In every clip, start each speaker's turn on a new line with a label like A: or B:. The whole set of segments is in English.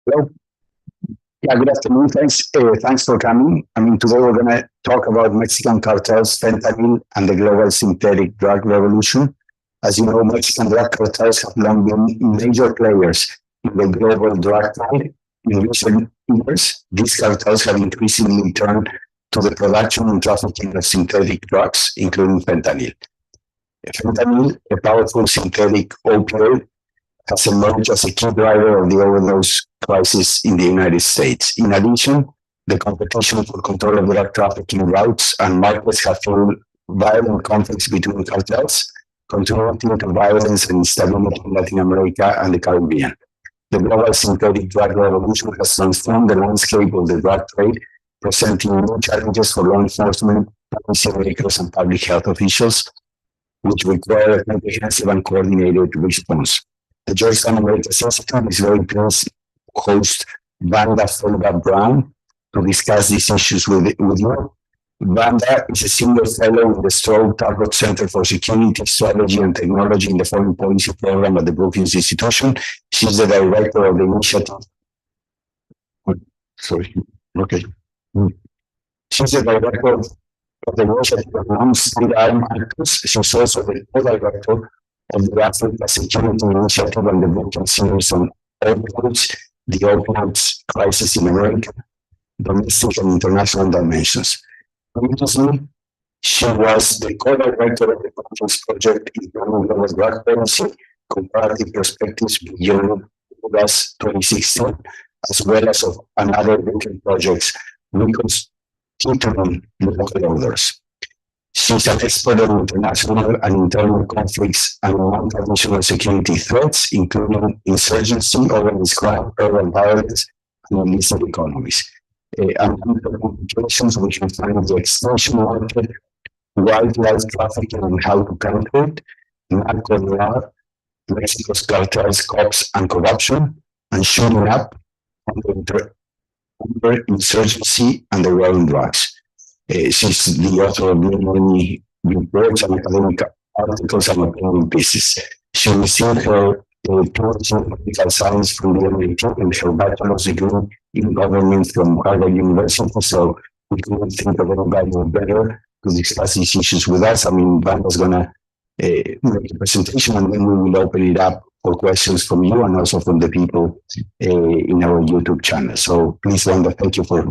A: Hello. Yeah, good afternoon. Thanks for coming. Today we're going to talk about Mexican cartels, fentanyl, and the global synthetic drug revolution. As you know, Mexican drug cartels have long been major players in the global drug trade. In recent years, these cartels have increasingly turned to the production and trafficking of synthetic drugs, including fentanyl. Fentanyl, a powerful synthetic opioid, has emerged as a key driver of the overdose crisis in the United States. In addition, the competition for control of drug trafficking routes and markets have fueled violent conflicts between cartels, contributing to violence and instability in Latin America and the Caribbean. The global synthetic drug revolution has transformed the landscape of the drug trade, presenting new challenges for law enforcement, policymakers, and public health officials, which require a comprehensive and coordinated response. The Georgetown Americas Institute is very pleased to host Vanda Brown to discuss these issues with you. Vanda is a senior fellow in the Stroke Talbot Center for Security, Strategy, and Technology in the Foreign Policy Program at the Brookings Institution. She's the director of the initiative. Sorry. Okay. She's the director of the initiative of Non-State Armed Actors. She's also the co-director of the Africa Security Initiative and the book series on opioids, the opioids crisis in America, domestic and international dimensions. Previously, she was the co-director of the conference project in global drug policy, comparative perspectives beyond 2016, as well as of another different projects reconstituting local orders. She's an expert on international and internal conflicts and non-traditional security threats, including insurgency, organized crime, urban violence, and illicit economies. And complications which we find the extension market, wildlife trafficking and how to counter it, narco law, Mexico's cartels, cops, and corruption, and shooting up under insurgency and the war on drugs. She's the author of many reports and academic articles and opinion pieces. She received her PhD in political science from the MIT and her bachelor's degree in government from Harvard University. So we couldn't think of anybody better to discuss these issues with us. Vanda's going to make a presentation, and then we will open it up for questions from you and also from the people in our YouTube channel. So please, Vanda, thank you for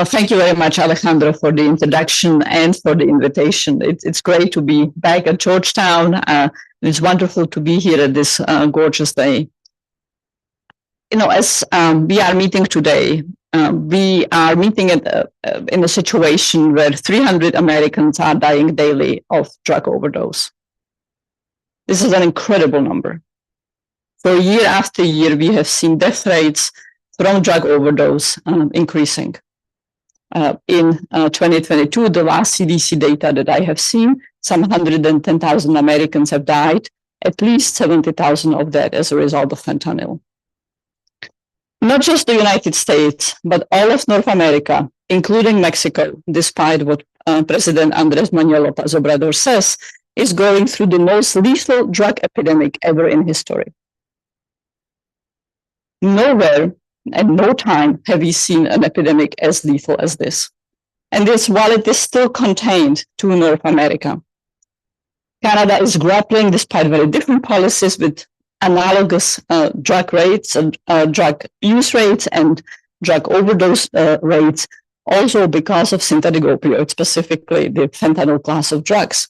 B: Thank you very much, Alejandro, for the introduction and for the invitation. It's great to be back at Georgetown. It's wonderful to be here at this gorgeous day. As we are meeting today, we are meeting in a situation where 300 Americans are dying daily of drug overdose. This is an incredible number. So year after year, we have seen death rates from drug overdose increasing. In 2022, the last CDC data that I have seen, some 110,000 Americans have died, at least 70,000 of that as a result of fentanyl. Not just the United States, but all of North America, including Mexico, despite what President Andrés Manuel López Obrador says, is going through the most lethal drug epidemic ever in history. Nowhere and no time have we seen an epidemic as lethal as this. And this, while it is still contained to North America, Canada is grappling, despite very different policies, with analogous drug rates, drug use rates, and drug overdose rates, also because of synthetic opioids, specifically the fentanyl class of drugs.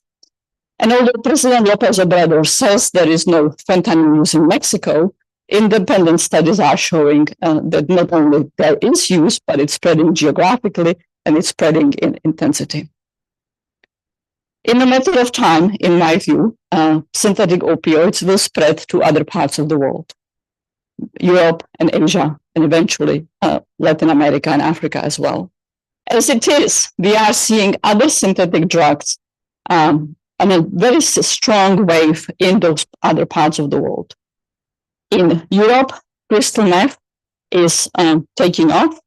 B: And although President López Obrador says there is no fentanyl use in Mexico, independent studies are showing that not only there is use, but it's spreading geographically and it's spreading in intensity. In a matter of time, in my view, synthetic opioids will spread to other parts of the world, Europe and Asia, and eventually Latin America and Africa as well. As it is, we are seeing other synthetic drugs on a very strong wave in those other parts of the world. In Europe, crystal meth is taking off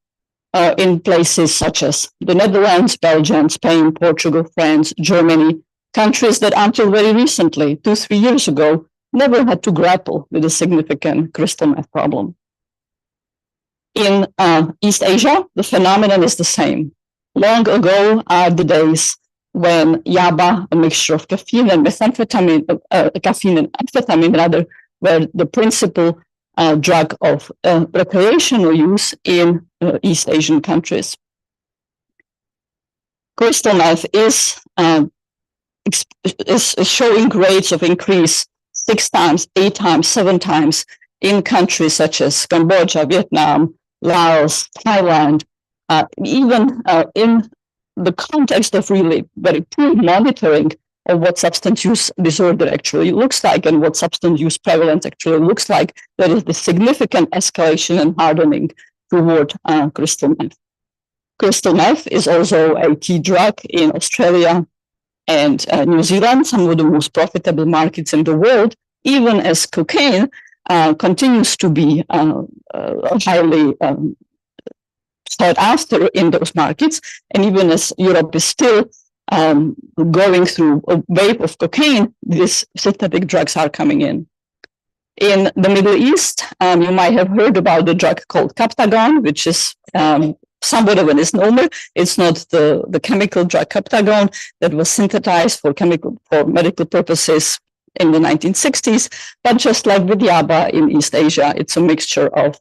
B: in places such as the Netherlands, Belgium, Spain, Portugal, France, Germany, countries that until very recently, 2-3 years ago, never had to grapple with a significant crystal meth problem. In East Asia, the phenomenon is the same. Long ago are the days when yaba, a mixture of caffeine and methamphetamine, caffeine and amphetamine rather, were the principal drug of recreational use in East Asian countries. Crystal meth is showing rates of increase 6 times, 8 times, 7 times in countries such as Cambodia, Vietnam, Laos, Thailand, even in the context of really very poor monitoring of what substance use disorder actually looks like and what substance use prevalence actually looks like, there is the significant escalation and hardening toward crystal meth. Crystal meth is also a key drug in Australia and New Zealand, some of the most profitable markets in the world, even as cocaine continues to be highly sought after in those markets. And even as Europe is still going through a wave of cocaine, these synthetic drugs are coming in. In the Middle East, you might have heard about the drug called Captagon, which is somewhat of a misnomer. It's not the chemical drug Captagon that was synthesized for medical purposes in the 1960s, but just like with yaba in East Asia, it's a mixture of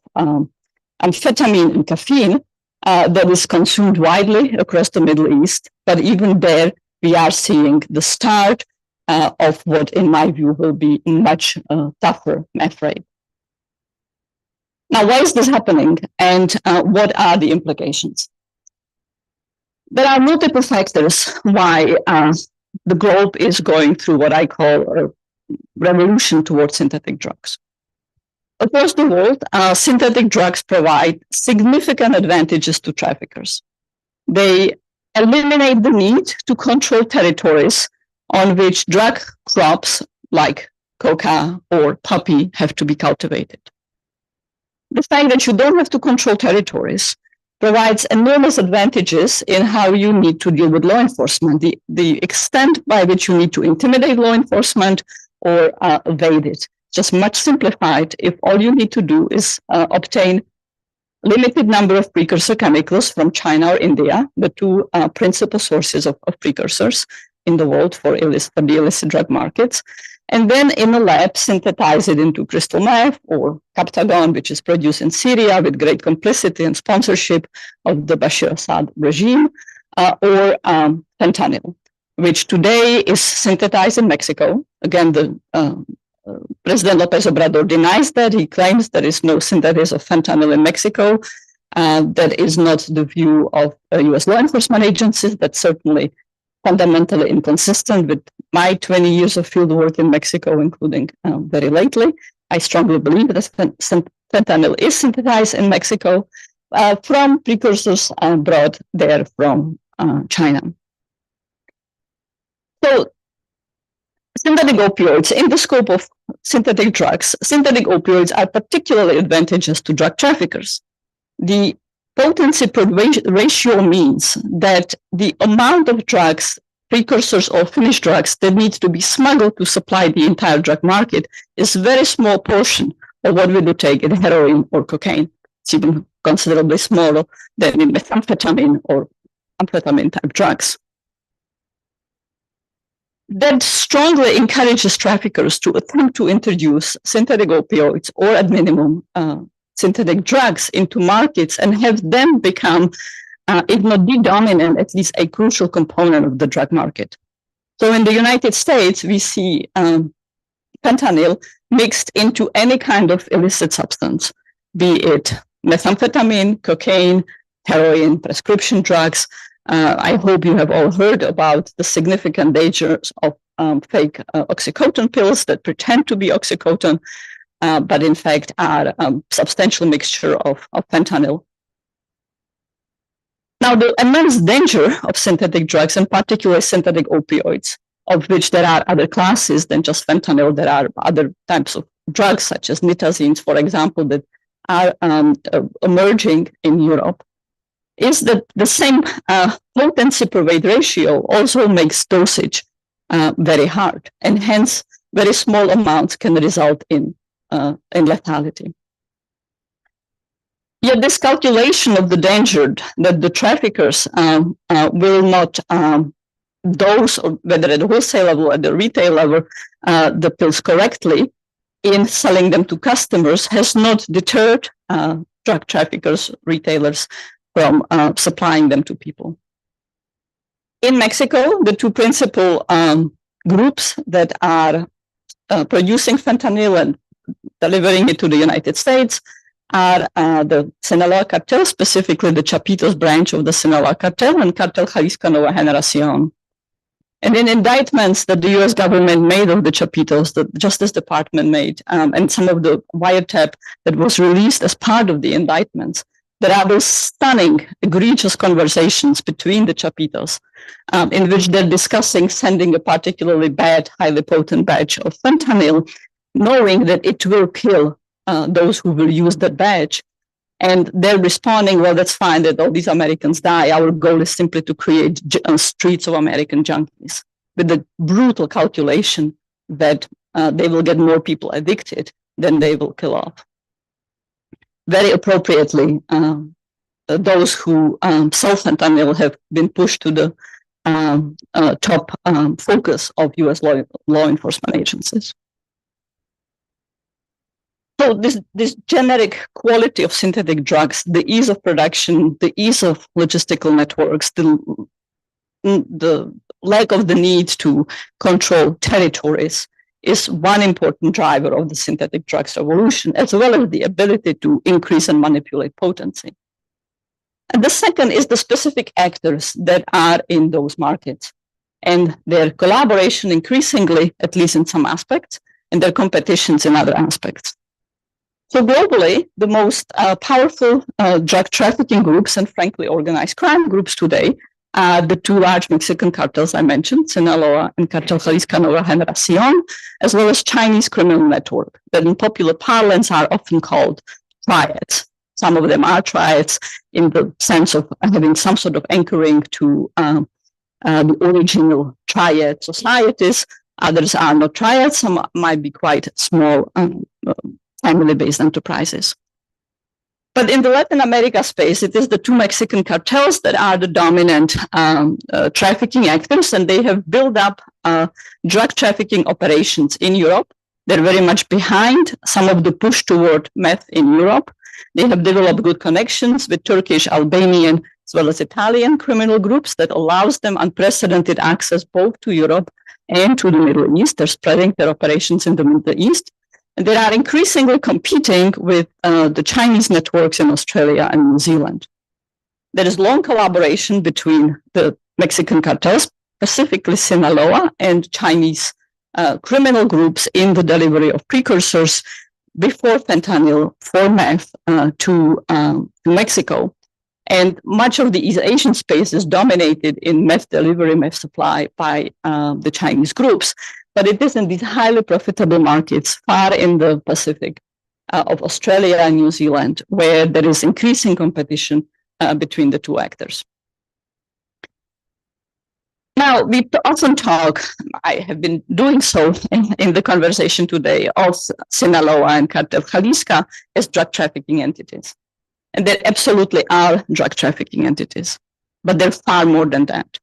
B: amphetamine and caffeine that is consumed widely across the Middle East. But even there, we are seeing the start of what, in my view, will be much tougher meth rate. Now, why is this happening, and what are the implications? There are multiple factors why the globe is going through what I call a revolution towards synthetic drugs. Across the world, synthetic drugs provide significant advantages to traffickers. They eliminate the need to control territories on which drug crops like coca or poppy have to be cultivated. The fact that you don't have to control territories provides enormous advantages in how you need to deal with law enforcement, the extent by which you need to intimidate law enforcement or evade it. Just much simplified if all you need to do is obtain limited number of precursor chemicals from China or India, the two principal sources of precursors in the world for the illicit drug markets, and then in a lab synthesize it into crystal meth or Captagon, which is produced in Syria with great complicity and sponsorship of the Bashar Assad regime, or fentanyl, which today is synthesized in Mexico. Again, the President López Obrador denies that. He claims there is no synthesis of fentanyl in Mexico. That is not the view of US law enforcement agencies. That's certainly fundamentally inconsistent with my 20 years of field work in Mexico, including very lately. I strongly believe that fentanyl is synthesized in Mexico from precursors brought there from China. So synthetic opioids, in the scope of synthetic drugs, synthetic opioids are particularly advantageous to drug traffickers. The potency per ratio means that the amount of drugs, precursors or finished drugs that need to be smuggled to supply the entire drug market is a very small portion of what we would take in heroin or cocaine. It's even considerably smaller than in methamphetamine or amphetamine type drugs. That strongly encourages traffickers to attempt to introduce synthetic opioids or at minimum synthetic drugs into markets and have them become, if not the dominant, at least a crucial component of the drug market. So in the United States, we see fentanyl mixed into any kind of illicit substance, be it methamphetamine, cocaine, heroin, prescription drugs. I hope you have all heard about the significant dangers of fake oxycodone pills that pretend to be oxycodone, but in fact are a substantial mixture of fentanyl. Now, the immense danger of synthetic drugs, and particularly synthetic opioids, of which there are other classes than just fentanyl, there are other types of drugs, such as nitazines, for example, that are emerging in Europe, is that the same potency per weight ratio also makes dosage very hard, and hence very small amounts can result in lethality. Yet this calculation of the danger that the traffickers will not dose, or whether at the wholesale level or at the retail level, the pills correctly in selling them to customers has not deterred drug traffickers, retailers from supplying them to people. In Mexico, the two principal groups that are producing fentanyl and delivering it to the United States are the Sinaloa Cartel, specifically the Chapitos branch of the Sinaloa Cartel, and Cartel Jalisco Nueva Generación. And in indictments that the US government made of the Chapitos, the Justice Department made, and some of the wiretap that was released as part of the indictments, there are those stunning, egregious conversations between the Chapitos in which they're discussing sending a particularly bad, highly potent batch of fentanyl, knowing that it will kill those who will use that batch. And they're responding, well, that's fine that all these Americans die. Our goal is simply to create streets of American junkies, with the brutal calculation that they will get more people addicted than they will kill off. Very appropriately, those who sell fentanyl have been pushed to the top focus of US law enforcement agencies. So this generic quality of synthetic drugs, the ease of production, the ease of logistical networks, the lack of the need to control territories is one important driver of the synthetic drugs revolution, as well as the ability to increase and manipulate potency. And the second is the specific actors that are in those markets and their collaboration increasingly, at least in some aspects, and their competitions in other aspects. So globally, the most powerful drug trafficking groups and frankly organized crime groups today are the two large Mexican cartels I mentioned, Sinaloa and Cartel Jalisco Nueva Generación, as well as Chinese criminal network that in popular parlance are often called triads. Some of them are triads in the sense of having some sort of anchoring to the original triad societies. Others are not triads. Some might be quite small family-based enterprises. But in the Latin America space, it is the two Mexican cartels that are the dominant trafficking actors, and they have built up drug trafficking operations in Europe. They're very much behind some of the push toward meth in Europe. They have developed good connections with Turkish, Albanian, as well as Italian criminal groups that allows them unprecedented access both to Europe and to the Middle East. They're spreading their operations in the Middle East. And they are increasingly competing with the Chinese networks in Australia and New Zealand. There is long collaboration between the Mexican cartels, specifically Sinaloa, and Chinese criminal groups in the delivery of precursors before fentanyl for meth to Mexico. And much of the East Asian space is dominated in meth delivery, meth supply by the Chinese groups. But it is in these highly profitable markets far in the Pacific of Australia and New Zealand where there is increasing competition between the two actors. Now, we often talk, I have been doing so in the conversation today, of Sinaloa and Cartel Jalisco as drug trafficking entities. And they absolutely are drug trafficking entities, but they're far more than that.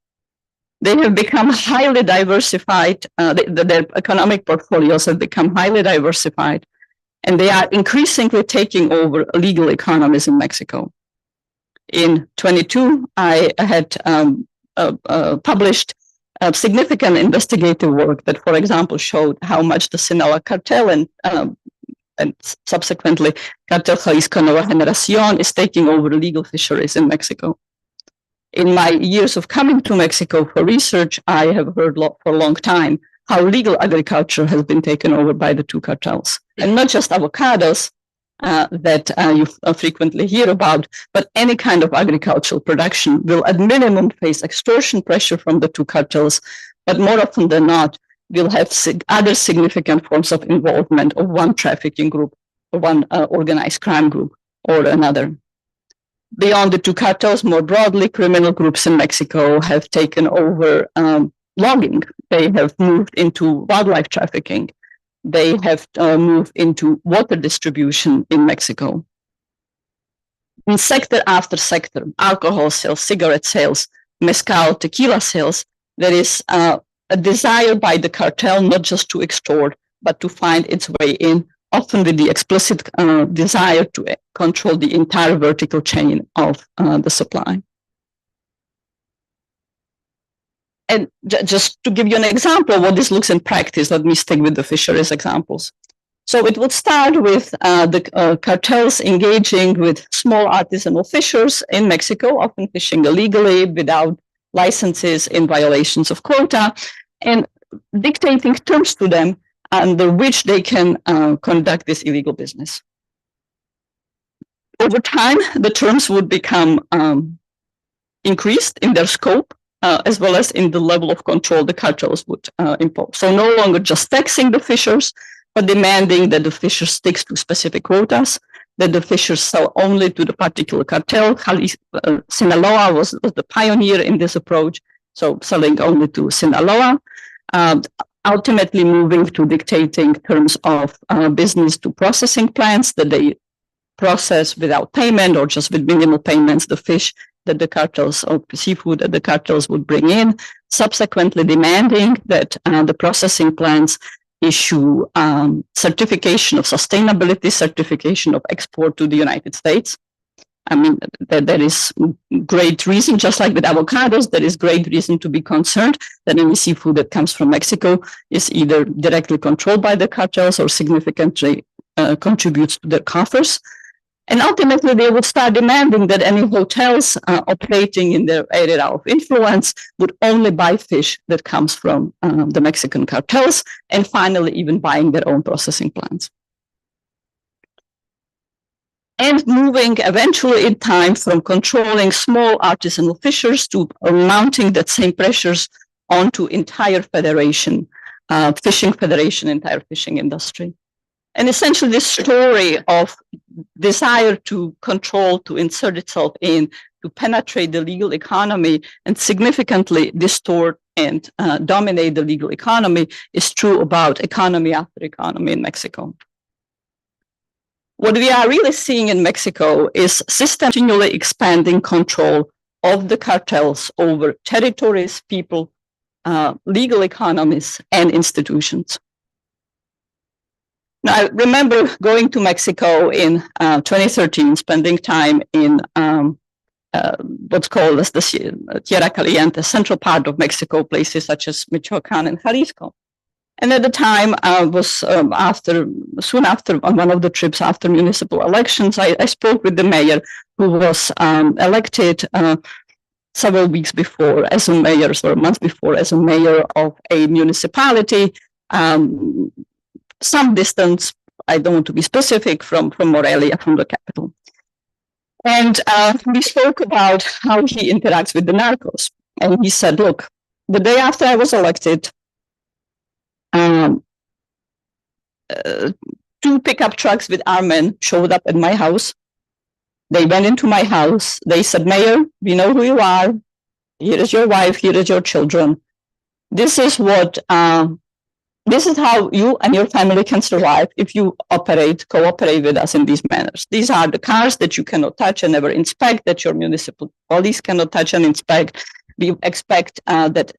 B: They have become highly diversified, their economic portfolios have become highly diversified, and they are increasingly taking over legal economies in Mexico. In 22, I had published significant investigative work that, for example, showed how much the Sinaloa cartel and subsequently Cartel Jalisco Nueva Generación is taking over legal fisheries in Mexico. In my years of coming to Mexico for research, I have heard for a long time how legal agriculture has been taken over by the two cartels. And not just avocados that you frequently hear about, but any kind of agricultural production will at minimum face extortion pressure from the two cartels, but more often than not, will have other significant forms of involvement of one trafficking group, or one organized crime group, or another. Beyond the two cartels, more broadly, criminal groups in Mexico have taken over logging. They have moved into wildlife trafficking. They have moved into water distribution in Mexico. In sector after sector, alcohol sales, cigarette sales, mezcal, tequila sales, there is a desire by the cartel not just to extort, but to find its way in, often with the explicit desire to control the entire vertical chain of the supply. And just to give you an example of what this looks in practice, let me stick with the fisheries examples. So it would start with the cartels engaging with small artisanal fishers in Mexico, often fishing illegally without licenses, in violations of quota, and dictating terms to them under which they can conduct this illegal business. Over time, the terms would become increased in their scope, as well as in the level of control the cartels would impose. So no longer just taxing the fishers, but demanding that the fishers sticks to specific quotas, that the fishers sell only to the particular cartel. Sinaloa was the pioneer in this approach, so selling only to Sinaloa, ultimately moving to dictating terms of business to processing plants, that they process without payment or just with minimal payments the fish that the cartels or seafood that the cartels would bring in, subsequently demanding that the processing plants issue certification of sustainability, certification of export to the United States. I mean, there is great reason, just like with avocados, there is great reason to be concerned that any seafood that comes from Mexico is either directly controlled by the cartels or significantly contributes to their coffers. And ultimately, they would start demanding that any hotels operating in their area of influence would only buy fish that comes from the Mexican cartels, and finally, even buying their own processing plants. And moving eventually in time from controlling small artisanal fishers to mounting that same pressures onto entire federation, fishing federation, entire fishing industry. And essentially this story of desire to control, to insert itself in, to penetrate the legal economy and significantly distort and dominate the legal economy is true about economy after economy in Mexico. What we are really seeing in Mexico is continually expanding control of the cartels over territories, people, legal economies, and institutions. Now, I remember going to Mexico in 2013, spending time in what's called as the Tierra Caliente, central part of Mexico, places such as Michoacan and Jalisco. And at the time, was soon after on one of the trips after municipal elections, I spoke with the mayor who was elected several weeks before as a mayor, or a month before, as a mayor of a municipality, some distance, I don't want to be specific, from Morelia, from the capital. And we spoke about how he interacts with the narcos. And he said, look, the day after I was elected, 2 pickup trucks with armed men showed up at my house. They went into my house. They said, Mayor, we know who you are. Here is your wife. Here is your children. This is what, this is how you and your family can survive if you cooperate with us in these manners. These are the cars that you cannot touch and never inspect, that your municipal police cannot touch and inspect. We expect that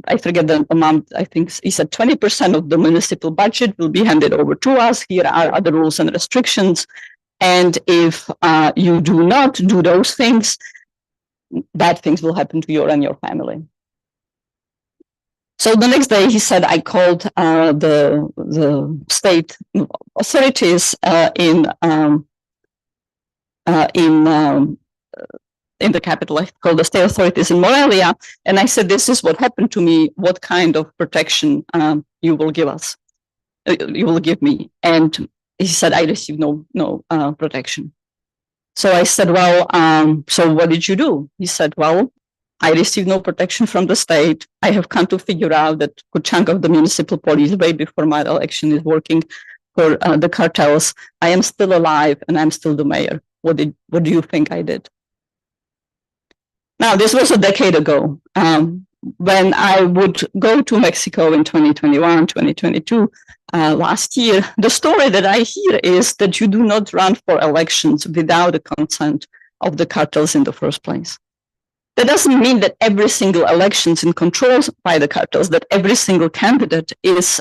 B: I forget the amount, I think he said 20% of the municipal budget will be handed over to us. Here are other rules and restrictions. And if you do not do those things, bad things will happen to you and your family. So the next day, he said, I called the state authorities in the capital. I called the state authorities in Morelia, and I said, this is what happened to me. What kind of protection you will give us? You will give me? And he said, I received no protection. So I said, well, so what did you do? He said, well, I received no protection from the state. I have come to figure out that a good chunk of the municipal police way before my election is working for the cartels. I am still alive and I'm still the mayor. What do you think I did? Now, this was a decade ago. when I would go to Mexico in 2021, 2022, last year, the story that I hear is that you do not run for elections without the consent of the cartels in the first place. That doesn't mean that every single election is controlled by the cartels, that every single candidate is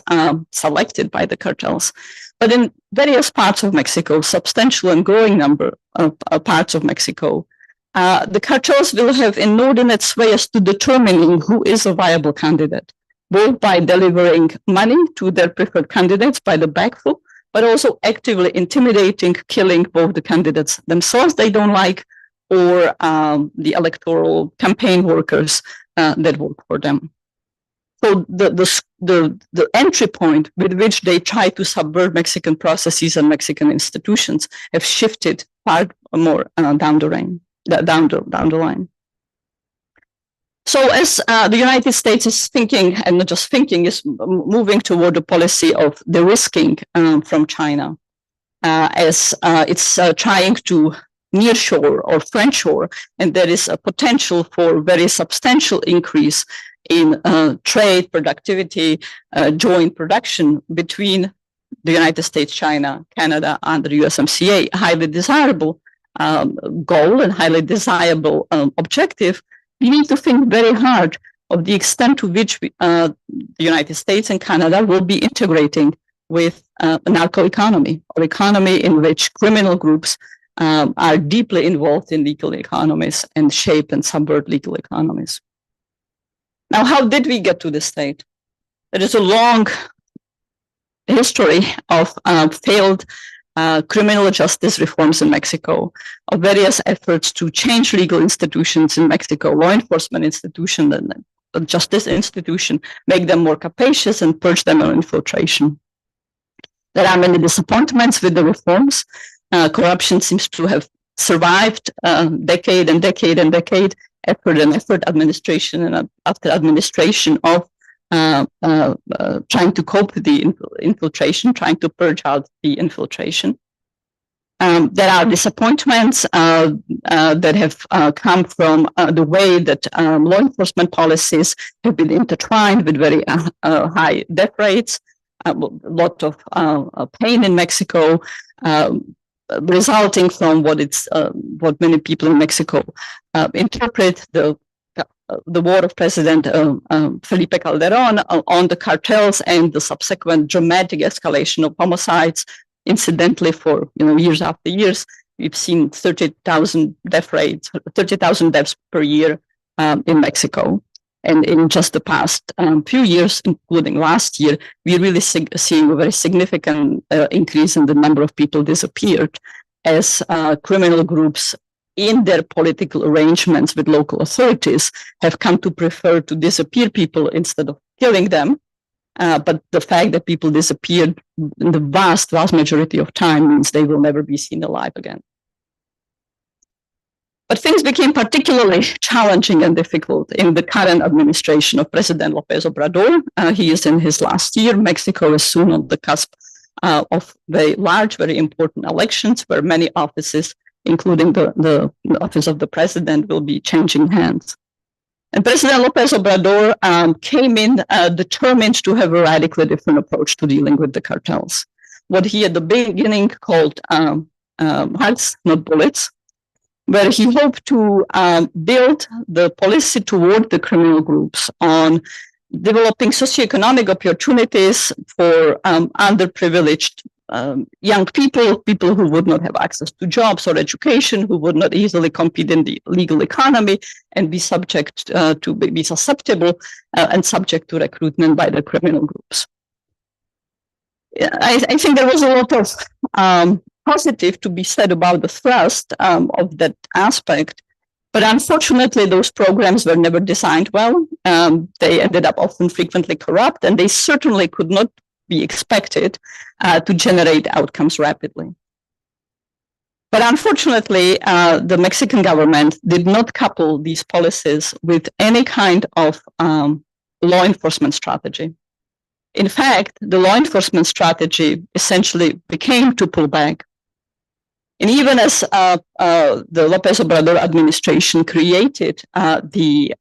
B: selected by the cartels. But in various parts of Mexico, substantial and growing number of parts of Mexico, the cartels will have inordinate sway as to determining who is a viable candidate, both by delivering money to their preferred candidates by the bagful, but also actively intimidating, killing both the candidates themselves they don't like, or the electoral campaign workers that work for them. So the entry point with which they try to subvert Mexican processes and Mexican institutions have shifted far more down the line. So as the United States is thinking, and not just thinking, is moving toward a policy of de-risking from China, as it's trying to nearshore or friendshore, and there is a potential for very substantial increase in trade, productivity, joint production between the United States, China, Canada, and the USMCA, highly desirable goal and highly desirable objective. We need to think very hard of the extent to which the United States and Canada will be integrating with a narco economy, or economy in which criminal groups are deeply involved in legal economies and shape and subvert legal economies. Now, how did we get to this state? There is a long history of failed criminal justice reforms in Mexico, of various efforts to change legal institutions in Mexico, law enforcement institutions and justice institution, make them more capacious and purge them of infiltration. There are many disappointments with the reforms. Corruption seems to have survived decade and decade and decade, effort and effort, administration and after administration of trying to cope with the infiltration, trying to purge out the infiltration. There are disappointments that have come from the way that law enforcement policies have been intertwined with very high death rates, a lot of pain in Mexico, resulting from what many people in Mexico interpret the war of President Felipe Calderon on the cartels and the subsequent dramatic escalation of homicides. Incidentally, for years after years, we've seen 30,000 death rates, 30,000 deaths per year in Mexico. And in just the past few years, including last year, we're really seeing a very significant increase in the number of people disappeared as criminal groups in their political arrangements with local authorities have come to prefer to disappear people instead of killing them. But the fact that people disappeared in the vast majority of time means they will never be seen alive again. But things became particularly challenging and difficult in the current administration of President López Obrador. He is in his last year. Mexico is soon on the cusp of very large, very important elections where many offices, including the office of the president, will be changing hands. And President López Obrador came in determined to have a radically different approach to dealing with the cartels. What he at the beginning called hearts, not bullets, where he hoped to build the policy toward the criminal groups on developing socioeconomic opportunities for underprivileged young people who would not have access to jobs or education, who would not easily compete in the legal economy and be subject to be susceptible and subject to recruitment by the criminal groups. I think there was a lot of positive to be said about the thrust of that aspect, but unfortunately those programs were never designed well. They ended up often frequently corrupt, and they certainly could not be expected to generate outcomes rapidly. But unfortunately, the Mexican government did not couple these policies with any kind of law enforcement strategy. In fact, the law enforcement strategy essentially became to pull back. And even as the López Obrador administration created the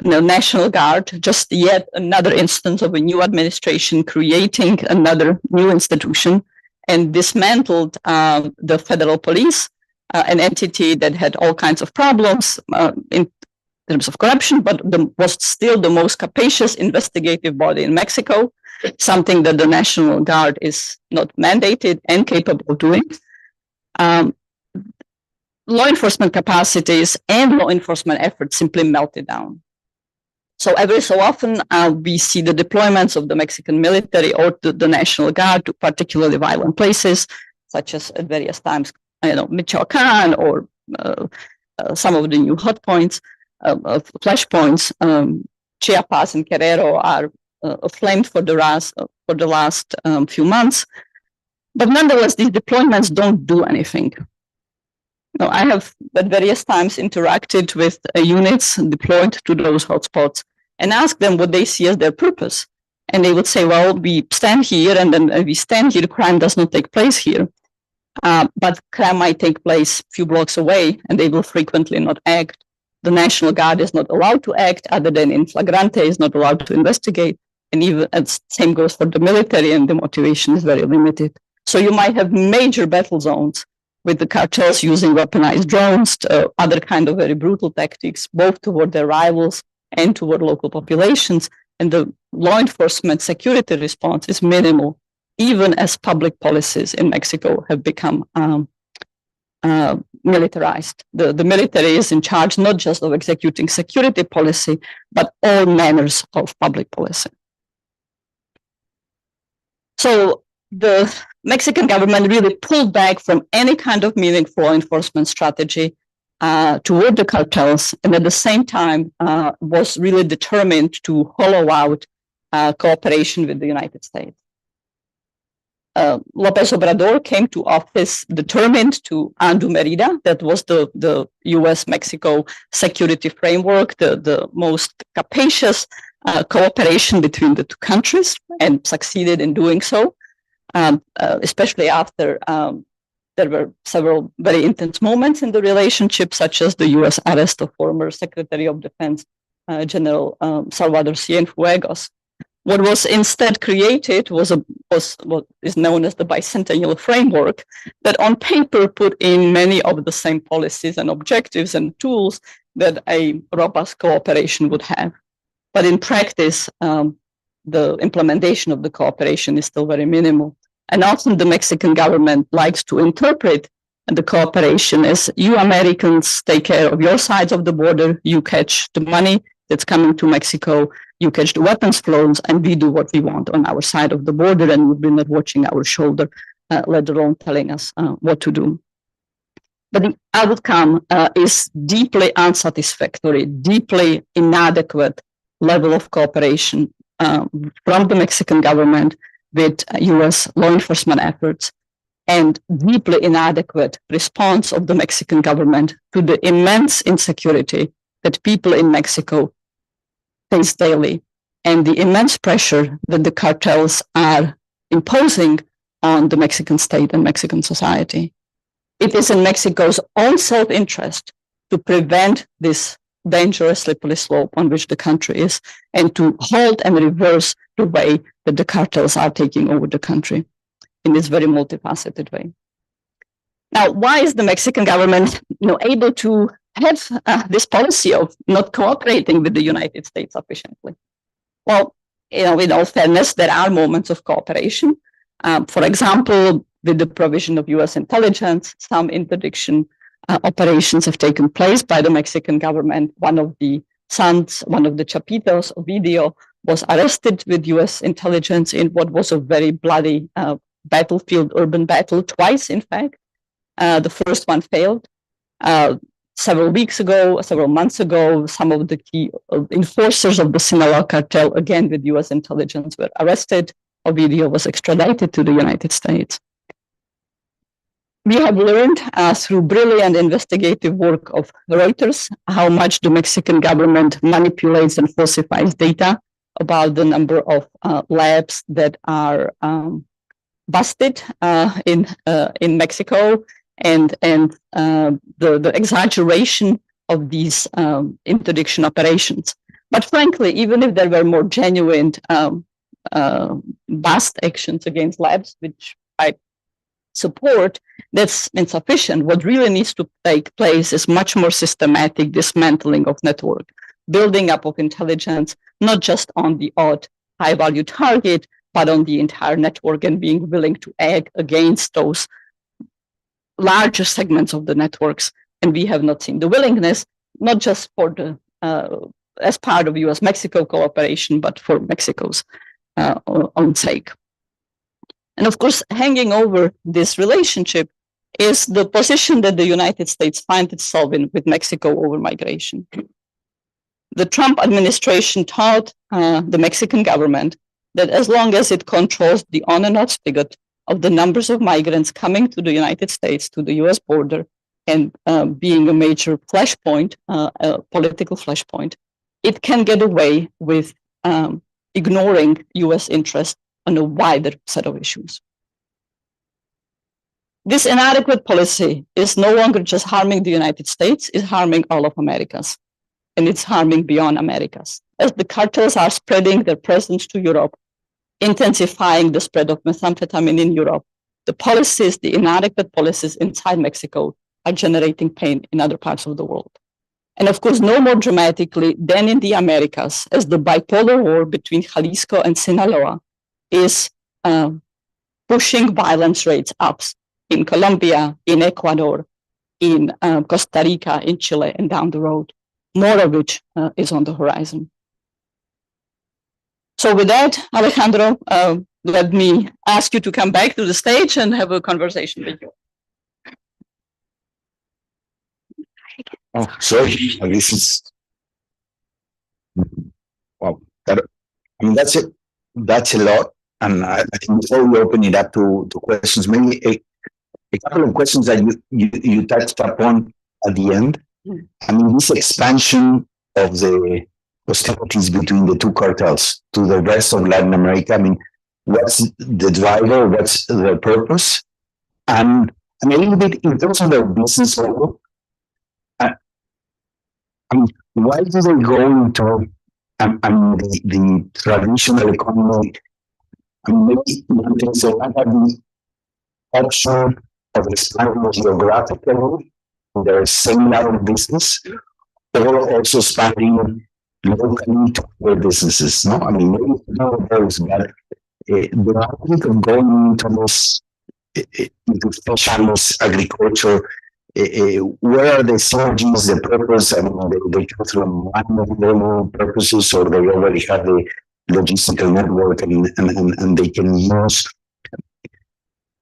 B: National Guard, just yet another instance of a new administration creating another new institution, and dismantled the federal police, an entity that had all kinds of problems in terms of corruption, but was still the most capacious investigative body in Mexico, something that the National Guard is not mandated and capable of doing. Law enforcement capacities and law enforcement efforts simply melted down. So every so often, we see the deployments of the Mexican military or the National Guard to particularly violent places, such as at various times, Michoacan or some of the new hot points, flashpoints. Chiapas and Guerrero are aflamed for the last few months. But nonetheless, these deployments don't do anything. Now, I have at various times interacted with units deployed to those hotspots and asked them what they see as their purpose. And they would say, well, we stand here, and then we stand here, crime does not take place here. But crime might take place a few blocks away, and they will frequently not act. The National Guard is not allowed to act other than in flagrante, is not allowed to investigate. And even the same goes for the military, and the motivation is very limited. So you might have major battle zones with the cartels using weaponized drones, other kind of very brutal tactics, both toward their rivals and toward local populations. And the law enforcement security response is minimal, even as public policies in Mexico have become militarized. The military is in charge not just of executing security policy, but all manners of public policy. So the Mexican government really pulled back from any kind of meaningful law enforcement strategy toward the cartels, and at the same time was really determined to hollow out cooperation with the United States. López Obrador came to office determined to undo Merida. That was the US-Mexico security framework, the most capacious cooperation between the two countries, and succeeded in doing so, especially after there were several very intense moments in the relationship, such as the US arrest of former Secretary of Defense, General Salvador Cienfuegos. What was instead created was what is known as the bicentennial framework that on paper put in many of the same policies and objectives and tools that a robust cooperation would have. But in practice, the implementation of the cooperation is still very minimal. And often the Mexican government likes to interpret the cooperation as you Americans take care of your sides of the border, you catch the money that's coming to Mexico, you catch the weapons flows, and we do what we want on our side of the border, and we've been watching our shoulder, let alone telling us what to do. But the outcome is deeply unsatisfactory, deeply inadequate level of cooperation from the Mexican government with US law enforcement efforts, and deeply inadequate response of the Mexican government to the immense insecurity that people in Mexico face daily, and the immense pressure that the cartels are imposing on the Mexican state and Mexican society. It is in Mexico's own self-interest to prevent this dangerous slippery slope on which the country is, and to halt and reverse the way that the cartels are taking over the country in this very multifaceted way. Now, why is the Mexican government able to have this policy of not cooperating with the United States sufficiently? Well, in all fairness, there are moments of cooperation. For example, with the provision of US intelligence, some interdiction operations have taken place by the Mexican government. One of the sons, one of the Chapitos, Ovidio, was arrested with US intelligence in what was a very bloody battlefield, urban battle, twice, in fact. The first one failed. Several months ago, some of the key enforcers of the Sinaloa cartel, again with US intelligence, were arrested. Ovidio was extradited to the United States. We have learned through brilliant investigative work of Reuters how much the Mexican government manipulates and falsifies data about the number of labs that are busted in Mexico, and the exaggeration of these interdiction operations. But frankly, even if there were more genuine vast actions against labs, which I support, that's insufficient. What really needs to take place is much more systematic dismantling of network, building up of intelligence, not just on the odd high-value target, but on the entire network, and being willing to act against those larger segments of the networks. And we have not seen the willingness, not just for the as part of US-Mexico cooperation, but for Mexico's own sake. And of course, hanging over this relationship is the position that the United States finds itself in with Mexico over migration. The Trump administration told the Mexican government that as long as it controls the on and off spigot of the numbers of migrants coming to the United States, to the US border, and being a major flashpoint, a political flashpoint, it can get away with ignoring US interests on a wider set of issues. This inadequate policy is no longer just harming the United States, it's harming all of Americas, and it's harming beyond Americas. As the cartels are spreading their presence to Europe, intensifying the spread of methamphetamine in Europe, the policies, the inadequate policies inside Mexico are generating pain in other parts of the world. And of course, no more dramatically than in the Americas, as the bipolar war between Jalisco and Sinaloa is pushing violence rates up in Colombia, in Ecuador, in Costa Rica, in Chile, and down the road, more of which is on the horizon. So with that, Alejandro, let me ask you to come back to the stage and have a conversation with you.
A: Oh, sorry. This is wow. That's it. That's a lot. And I think before we open it up to questions, maybe a couple of questions that you touched upon at the end. I mean, this expansion of the hostilities between the two cartels to the rest of Latin America. I mean, what's the driver? What's the purpose? And a little bit in terms of their business model. I mean, why do they go into the traditional economy? I mean, maybe one thing they might have the option of expanding geographically in their same line of business, or also expanding locally to their businesses. No, I mean, maybe none of those, but the idea of going into this, into specialist agriculture. Where are the synergies, the purpose? I mean, they come from one purposes, or they already have the logistical network, and they can use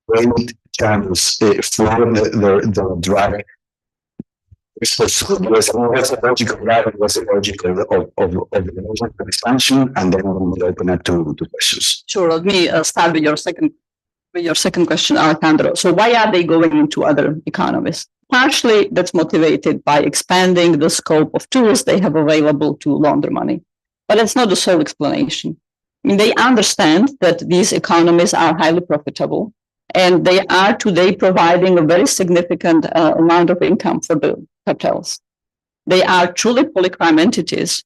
A: great channels for the drug. That's a logical drive, was a logical of the expansion, and then we'll open up to questions.
B: Sure. Let me start with your second question, Alejandro. So why are they going into other economies? Partially, that's motivated by expanding the scope of tools they have available to launder money. But it's not the sole explanation. I mean, they understand that these economies are highly profitable, and they are today providing a very significant amount of income for the cartels. They are truly polycrime entities.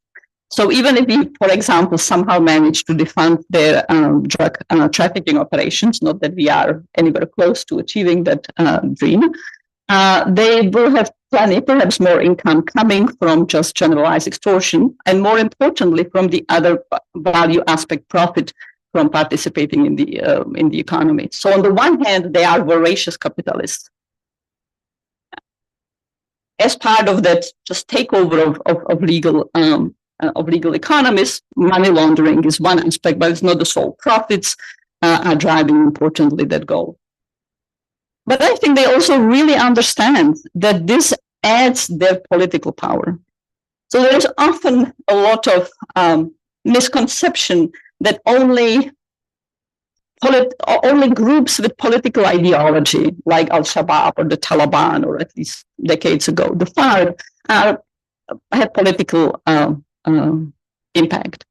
B: So even if we, for example, somehow manage to defund their drug trafficking operations, not that we are anywhere close to achieving that dream, they will have plenty, perhaps more income coming from just generalized extortion, and more importantly, from the other value aspect, profit from participating in the economy. So on the one hand, they are voracious capitalists. As part of that just takeover of legal economies, money laundering is one aspect, but it's not the sole. Profits are driving, importantly, that goal. But I think they also really understand that this adds their political power. So there's often a lot of misconception that only groups with political ideology, like Al-Shabaab or the Taliban, or at least decades ago, the FARC, have political impact.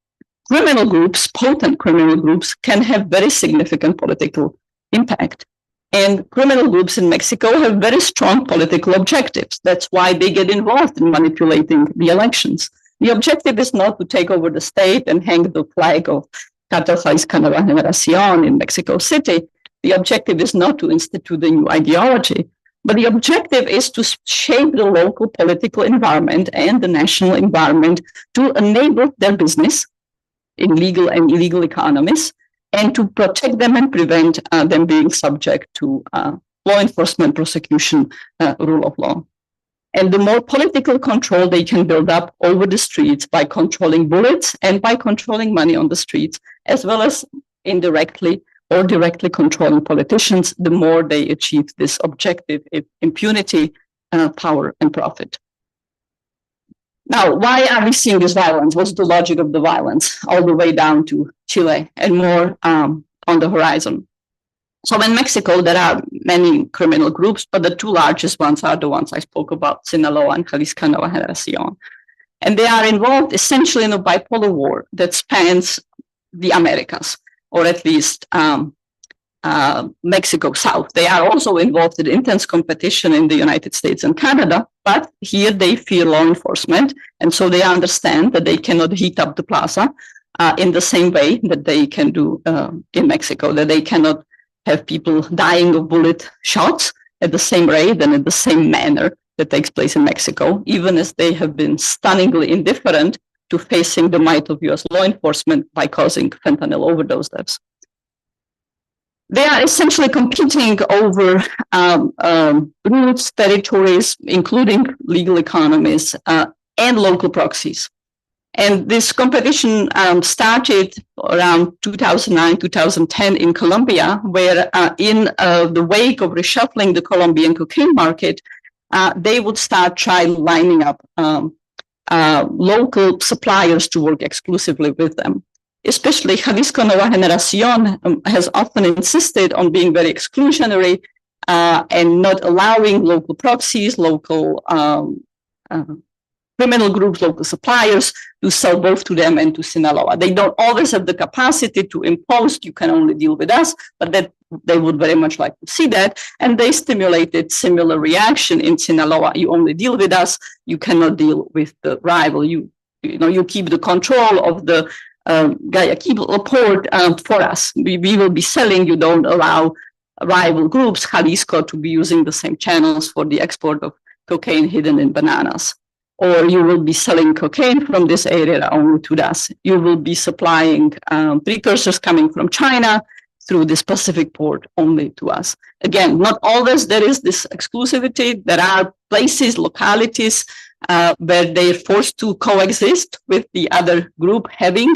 B: Criminal groups, potent criminal groups, can have very significant political impact. And criminal groups in Mexico have very strong political objectives. That's why they get involved in manipulating the elections. The objective is not to take over the state and hang the flag of Cartel Jalisco Nueva Generación in Mexico City. The objective is not to institute a new ideology, but the objective is to shape the local political environment and the national environment to enable their business in legal and illegal economies, and to protect them and prevent them being subject to law enforcement, prosecution, rule of law. And the more political control they can build up over the streets by controlling bullets and by controlling money on the streets, as well as indirectly or directly controlling politicians, the more they achieve this objective: impunity, power, and profit. Now, why are we seeing this violence? What's the logic of the violence all the way down to Chile and more on the horizon? So in Mexico, there are many criminal groups, but the two largest ones are the ones I spoke about, Sinaloa and Jalisco Nueva Generación. And they are involved essentially in a bipolar war that spans the Americas, or at least Mexico South. They are also involved in intense competition in the United States and Canada, but here they fear law enforcement, and so they understand that they cannot heat up the plaza in the same way that they can do in Mexico, that they cannot have people dying of bullet shots at the same rate and in the same manner that takes place in Mexico, even as they have been stunningly indifferent to facing the might of US law enforcement by causing fentanyl overdose deaths. They are essentially competing over routes, territories, including legal economies and local proxies. And this competition started around 2009, 2010 in Colombia, where in the wake of reshuffling the Colombian cocaine market, they would start trying lining up local suppliers to work exclusively with them. Especially Jalisco Nueva Generación has often insisted on being very exclusionary and not allowing local proxies, local criminal groups, local suppliers to sell both to them and to Sinaloa. They don't always have the capacity to impose, you can only deal with us, but that they would very much like to see that. And they stimulated similar reaction in Sinaloa. You only deal with us, you cannot deal with the rival. You keep the control of the Guayaquil port for us. We will be selling, you don't allow rival groups, Jalisco, to be using the same channels for the export of cocaine hidden in bananas. Or you will be selling cocaine from this area only to us. You will be supplying precursors coming from China through this Pacific port only to us. Again, not always there is this exclusivity. There are places, localities where they're forced to coexist with the other group having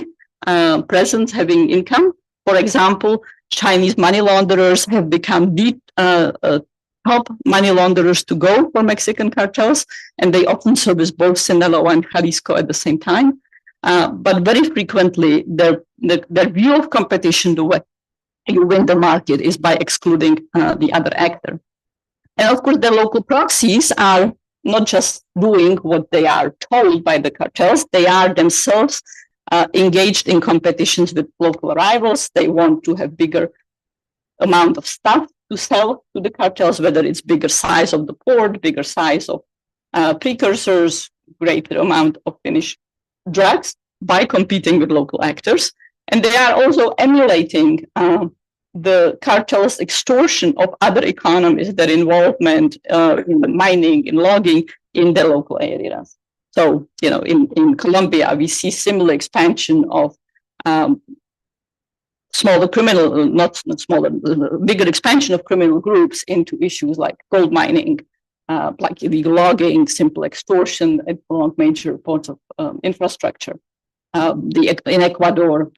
B: presence, having income. For example, Chinese money launderers have become the top money launderers to go for Mexican cartels, and they often service both Sinaloa and Jalisco at the same time. But very frequently, their view of competition, the way you win the market, is by excluding the other actor. And of course, the local proxies are not just doing what they are told by the cartels, they are themselves engaged in competitions with local rivals. They want to have bigger amount of stuff to sell to the cartels, whether it's bigger size of the port, bigger size of precursors, greater amount of finished drugs by competing with local actors. And they are also emulating the cartels' extortion of other economies, their involvement in mining, in logging in the local areas. So, in Colombia, we see similar expansion of bigger expansion of criminal groups into issues like gold mining, like illegal logging, simple extortion along major ports of infrastructure. In Ecuador,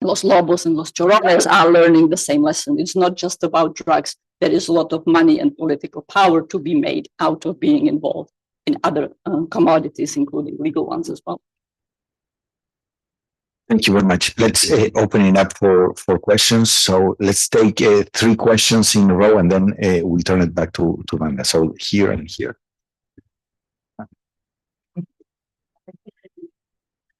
B: Los Lobos and Los Chorrones are learning the same lesson. It's not just about drugs. There is a lot of money and political power to be made out of being involved in other commodities, including legal ones as well.
A: Thank you very much. Let's open it up for questions. So let's take 3 questions in a row, and then we'll turn it back to Wanda. So here and here.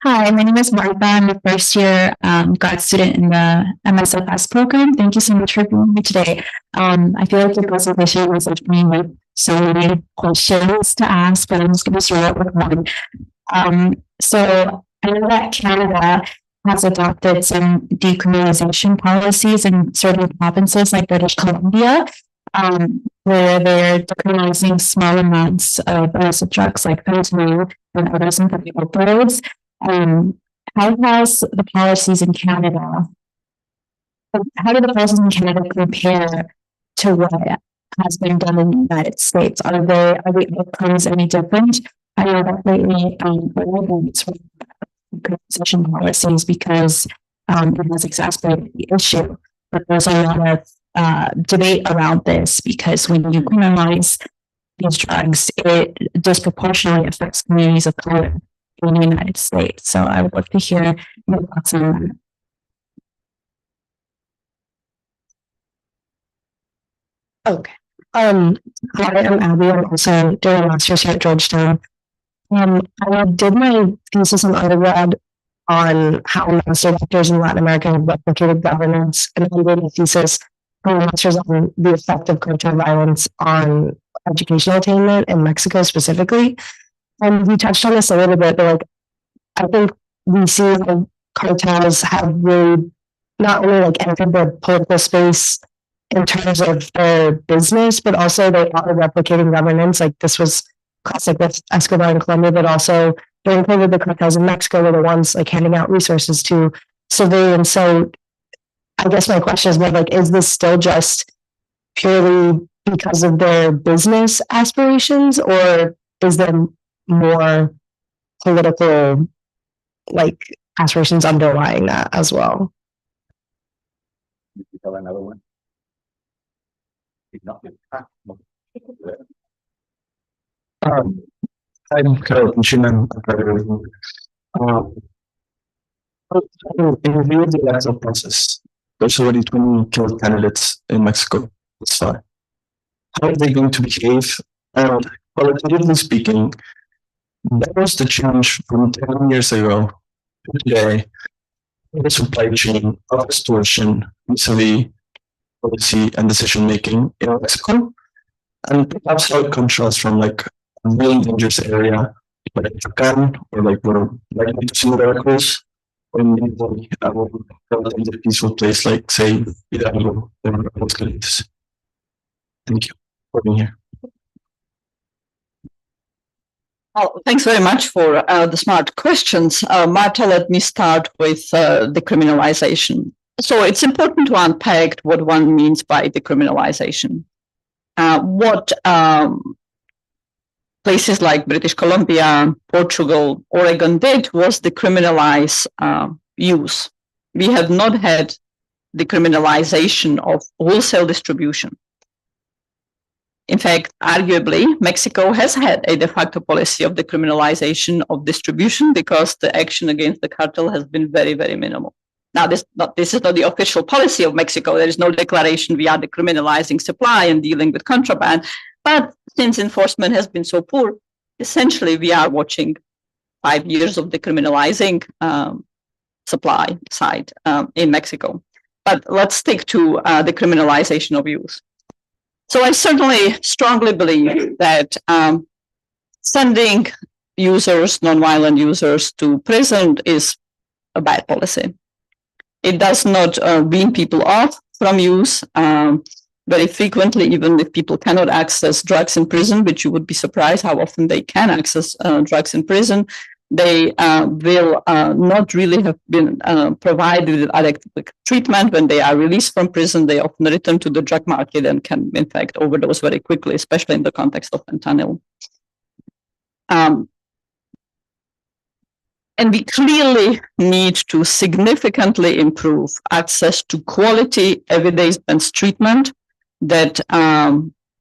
C: Hi, my name is Martha. I'm a first year grad student in the MSFS program. Thank you so much for being here today. I feel like your presentation was me with so many questions to ask, but I'm just going to start out with one. So I know that Canada has adopted some decriminalization policies in certain provinces like British Columbia, where they're decriminalizing small amounts of illicit drugs like fentanyl and other synthetic opioids. How has the policies in Canada, how do the policies in Canada compare to what has been done in the United States? Are the outcomes any different? I know that lately, criminalization policies because it has exacerbated the issue. But there's a lot of debate around this because when you criminalize these drugs, it disproportionately affects communities of color in the United States. So I would love to hear your thoughts on that.
D: Okay. Hi, I'm Abby. I'm also doing a master's here at Georgetown. I did my thesis in undergrad on how master doctors in Latin America have replicated governance, and I did a thesis for a master's on the effect of cartel violence on educational attainment in Mexico specifically. And we touched on this a little bit, but like I think we see that cartels have really not only like entered the political space in terms of their business, but also they are replicating governance. Like this was classic with Escobar in Colombia, but also during COVID, the cartels in Mexico were the ones like handing out resources to civilians. So I guess my question is more like, is this still just purely because of their business aspirations, or is there more political like aspirations underlying that as well?
A: You have another one? I'm Carol Pinchinan. In view of the electoral process, there's already 20 killed candidates in Mexico. That's fine. How are they going to behave? And qualitatively speaking, that was the change from 10 years ago to today in the supply chain of extortion vis-a-vis policy and decision making in Mexico, and perhaps how it contrasts from like a really dangerous area like Japan, or like we're likely to see Veracruz, or maybe a relatively peaceful place like say Hidalgo or Aguascalientes. Thank you for being here.
B: Well, thanks very much for the smart questions. Marta, let me start with decriminalization. So it's important to unpack what one means by decriminalization. What places like British Columbia, Portugal, Oregon did was decriminalize use. We have not had decriminalization of wholesale distribution. In fact, arguably, Mexico has had a de facto policy of decriminalization of distribution because the action against the cartel has been very, very minimal. Now, this is not the official policy of Mexico. There is no declaration we are decriminalizing supply and dealing with contraband. But since enforcement has been so poor, essentially we are watching 5 years of decriminalizing supply side in Mexico. But let's stick to the criminalization of use. So I certainly strongly believe that sending users, nonviolent users, to prison is a bad policy. It does not wean people off from use. Very frequently, even if people cannot access drugs in prison, which you would be surprised how often they can access drugs in prison, they will not really have been provided with adequate treatment. When they are released from prison, they often return to the drug market and can, in fact, overdose very quickly, especially in the context of fentanyl. And we clearly need to significantly improve access to quality evidence-based treatment that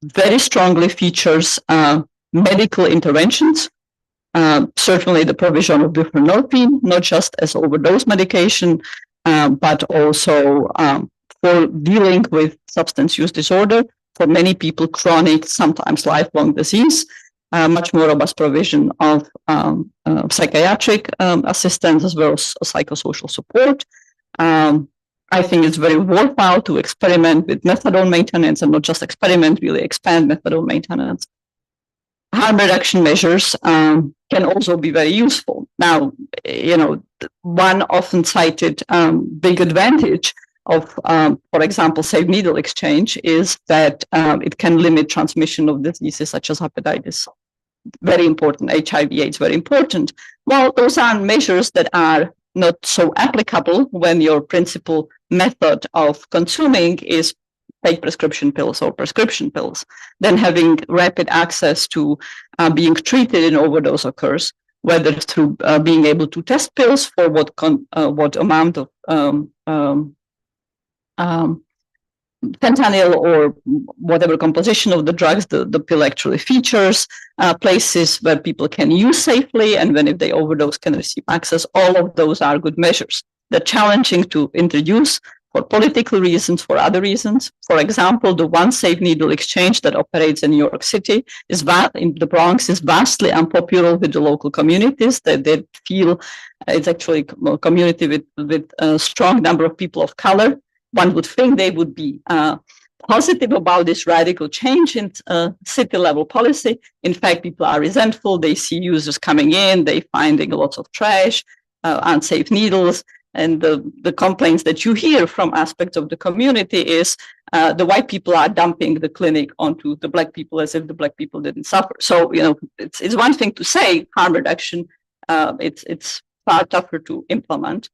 B: very strongly features medical interventions. Certainly the provision of buprenorphine, not just as overdose medication, but also for dealing with substance use disorder, for many people, chronic, sometimes lifelong disease, much more robust provision of psychiatric assistance as well as psychosocial support. I think it's very worthwhile to experiment with methadone maintenance and not just experiment, really expand methadone maintenance. harm reduction measures can also be very useful. Now, one often cited big advantage of, for example, safe needle exchange is that it can limit transmission of diseases such as hepatitis. Very important. HIV/AIDS, very important. Well, those are measures that are not so applicable when your principal method of consuming is take prescription pills or prescription pills. Then having rapid access to being treated in overdose occurs, whether through being able to test pills for what amount of fentanyl or whatever composition of the drugs the pill actually features, places where people can use safely, and when if they overdose can receive access. All of those are good measures. They're challenging to introduce for political reasons, for other reasons. For example, the one safe needle exchange that operates in New York City in the Bronx is vastly unpopular with the local communities. They feel it's actually a community with a strong number of people of color. One would think they would be positive about this radical change in city level policy. In fact, people are resentful. They see users coming in, they finding lots of trash, unsafe needles. And the complaints that you hear from aspects of the community is the white people are dumping the clinic onto the black people as if the black people didn't suffer. So, it's one thing to say harm reduction, it's far tougher to implement.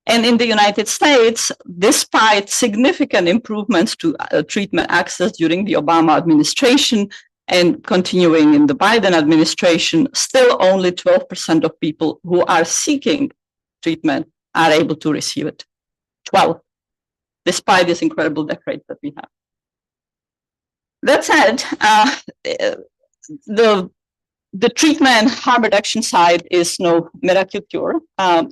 B: And in the United States, despite significant improvements to treatment access during the Obama administration and continuing in the Biden administration, still only 12% of people who are seeking treatment are able to receive it. 12, despite this incredible death rate that we have. That said, the treatment harm reduction side is no miracle cure.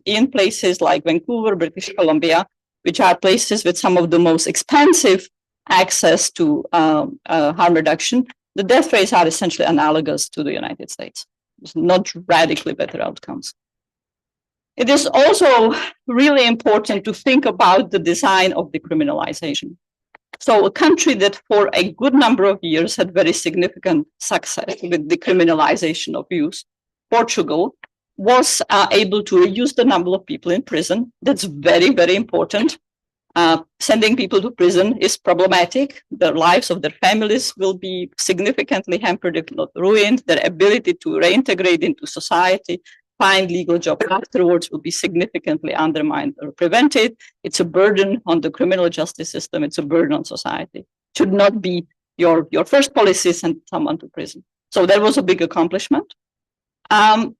B: In places like Vancouver, British Columbia, which are places with some of the most expensive access to harm reduction, the death rates are essentially analogous to the United States. It's not radically better outcomes. It is also really important to think about the design of decriminalization. So a country that for a good number of years had very significant success with decriminalization of use, Portugal, was able to reduce the number of people in prison. That's very, very important. Sending people to prison is problematic. The lives of their families will be significantly hampered, if not ruined. Their ability to reintegrate into society, find legal job afterwards will be significantly undermined or prevented. It's a burden on the criminal justice system. It's a burden on society. It should not be your first policy, send someone to prison. So that was a big accomplishment. And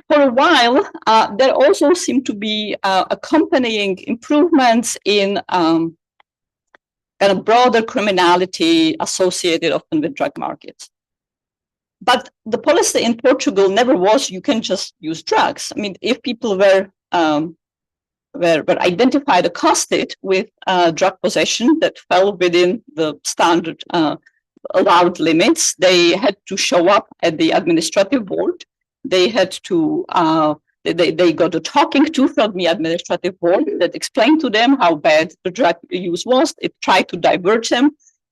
B: for a while, there also seemed to be accompanying improvements in kind of broader criminality associated often with drug markets. But the policy in Portugal never was, you can just use drugs. I mean, if people were identified, accosted with drug possession that fell within the standard allowed limits, they had to show up at the administrative board. They had to, they got a talking to from the administrative board that explained to them how bad the drug use was. It tried to divert them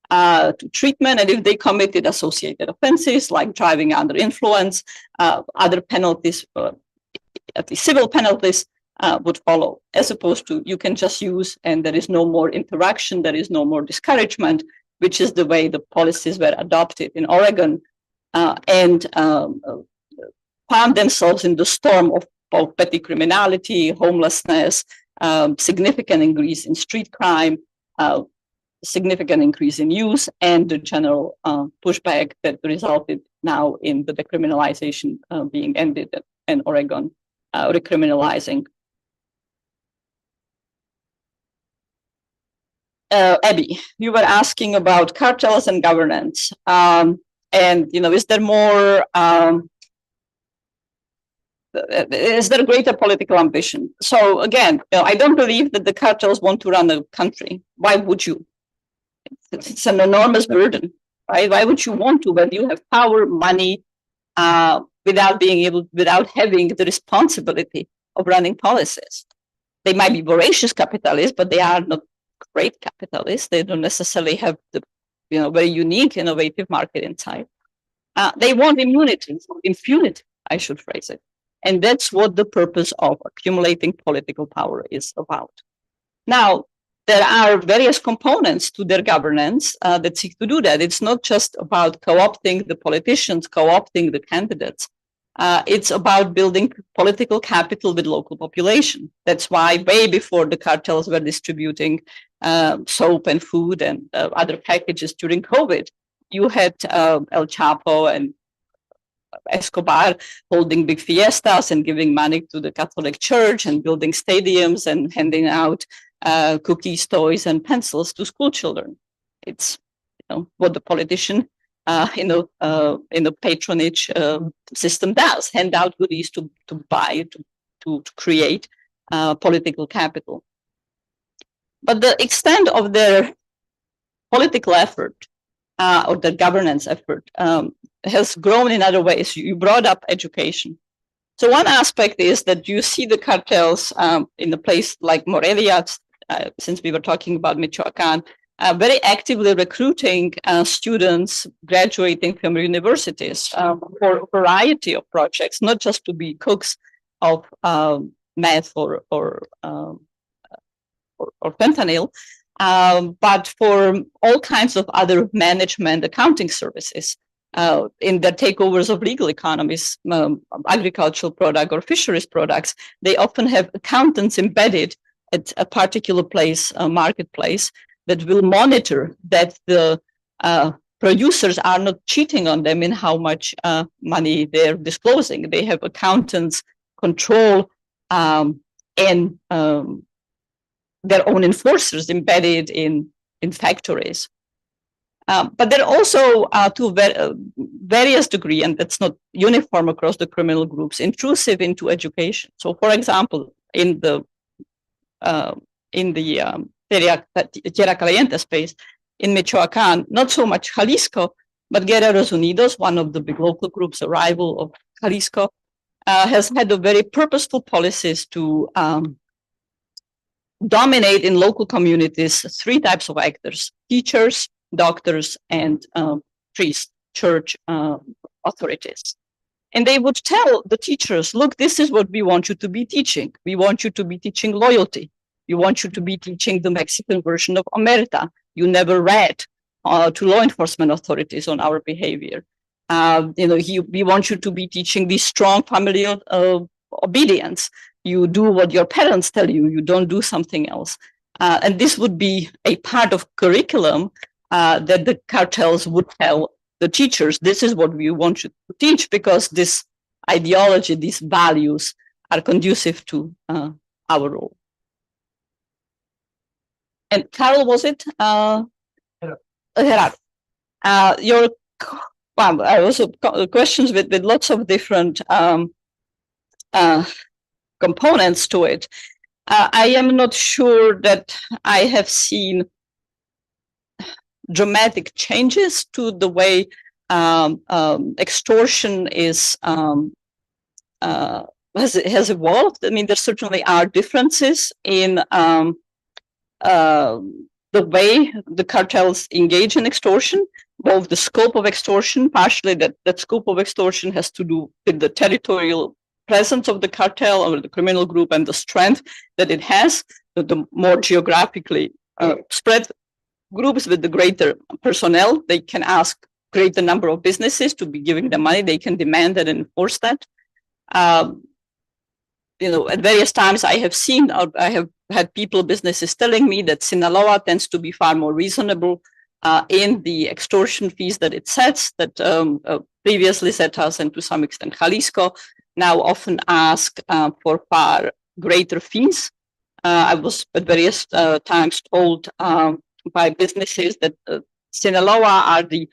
B: to treatment, and if they committed associated offenses like driving under influence, other penalties, at least civil penalties, would follow, as opposed to you can just use and there is no more interaction, there is no more discouragement, which is the way the policies were adopted in Oregon, and found themselves in the storm of both petty criminality, homelessness, significant increase in street crime, significant increase in use, and the general pushback that resulted now in the decriminalization being ended and Oregon recriminalizing. Abby, you were asking about cartels and governance, and is there more? Is there a greater political ambition? So again, I don't believe that the cartels want to run a country. Why would you? It's an enormous burden, right? Why would you want to when you have power, money, without having the responsibility of running policies? They might be voracious capitalists, but they are not great capitalists. They don't necessarily have the very unique, innovative market insight. They want immunity, impunity, I should phrase it. And that's what the purpose of accumulating political power is about. Now, there are various components to their governance that seek to do that. It's not just about co-opting the politicians, co-opting the candidates. It's about building political capital with local population. That's why way before the cartels were distributing soap and food and other packages during COVID, you had El Chapo and Escobar holding big fiestas and giving money to the Catholic Church and building stadiums and handing out cookies, toys, and pencils to school children. It's what the politician in the patronage system does: hand out goodies to buy, to create political capital. But the extent of their political effort or their governance effort has grown in other ways. You brought up education. So one aspect is that you see the cartels in a place like Morelia, since we were talking about Michoacan, very actively recruiting students graduating from universities for a variety of projects, not just to be cooks of meth or fentanyl, but for all kinds of other management accounting services. In the takeovers of legal economies, agricultural product or fisheries products, they often have accountants embedded at a particular place, a marketplace, that will monitor that the producers are not cheating on them in how much money they're disclosing. They have accountants control and their own enforcers embedded in factories. But they're also, to various degree, and that's not uniform across the criminal groups, intrusive into education. So, for example, in the Tierra Caliente space in Michoacan, not so much Jalisco, but Guerreros Unidos, one of the big local groups, a rival of Jalisco, has had a very purposeful policies to dominate in local communities three types of actors: teachers, doctors, and priests, church authorities. And they would tell the teachers, look, this is what we want you to be teaching. We want you to be teaching loyalty. We want you to be teaching the Mexican version of Omerta. You never read to law enforcement authorities on our behavior. We want you to be teaching this strong familial obedience. You do what your parents tell you. You don't do something else. And this would be a part of curriculum that the cartels would tell the teachers, this is what we want you to teach, because this ideology, these values are conducive to our role. And Carol, was it? Gerardo. Your also questions with lots of different components to it. I am not sure that I have seen dramatic changes to the way extortion is has evolved. I mean, there certainly are differences in the way the cartels engage in extortion, both the scope of extortion, partially that scope of extortion has to do with the territorial presence of the cartel or the criminal group and the strength that it has. The more geographically spread groups with the greater personnel, they can ask greater number of businesses to be giving them money. They can demand that and enforce that. At various times I have had people, businesses telling me that Sinaloa tends to be far more reasonable in the extortion fees that it sets, that previously set us, and to some extent Jalisco now often ask for far greater fees. I was at various times told by businesses that Sinaloa are the